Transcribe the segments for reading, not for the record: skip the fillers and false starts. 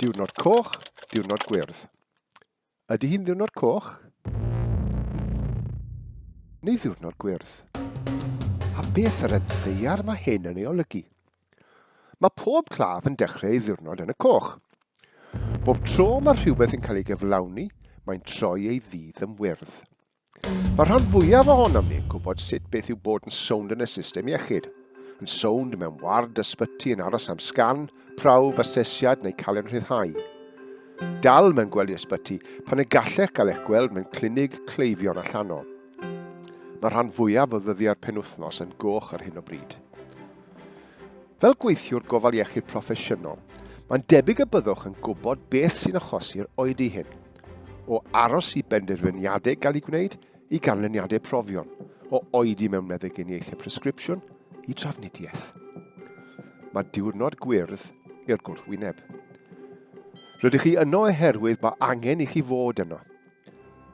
Diwrnod coch, diwrnod gwyrdd. Ydy hi'n ddiwrnod coch? Neu ddiwrnod gwyrdd? A beth ar y ddaear mae hyn yn ei olygu? Mae pob claf yn dechrau ei ddiwrnod yn y coch. Bob tro mae rhywbeth yn cael ei gyflawni, mae'n troi ei ddydd yn wyrdd. Mae rhan fwyaf ohonom ni'n gwybod sut beth yw bod yn sownd yn y system iechyd. Yn sownd mewn ward ysbyty yn aros am sgan, prawf, asesiad neu cael yn rhyddhau. Dal mewn gwely ysbyty pan y gallech gael eich gweld mewn clinig cleifion allanol. Mae rhan fwyaf o ddyddiau'r penwythnos yn goch ar hyn o bryd. Fel gweithiwr gofal iechyd proffesiynol, mae'n debyg y byddwch yn gwybod beth sy'n achosi'r oedi hyn, o aros i benderfyniadau gael ei gwneud i ganlyniadau profion, o oedi mewn meddyginiaethau presgripsiwn i trafnidiaeth. Mae diwrnod gwyrdd i'r gwrthwyneb. Rydych chi yno oherwydd mae angen i chi fod yno.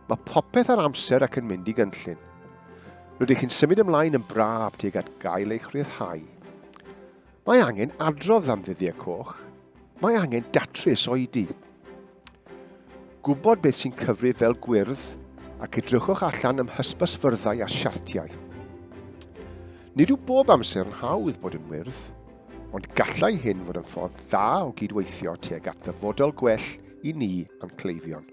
Mae popeth ar amser ac yn mynd i gynllun. Rydych chi'n symud ymlaen yn braf tuag at gael eich rhyddhau. Mae angen adrodd am ddyddiau coch. Mae angen datrys oedi. Gwybod beth sy'n cyfrif fel gwyrdd ac edrychwch allan ym hysbysfyrddau a siartiau. Nid yw bob amser yn hawdd bod yn wyrdd, ond gallai hyn fod yn ffordd dda o gydweithio tuag at ddyfodol gwell i ni a'n cleifion.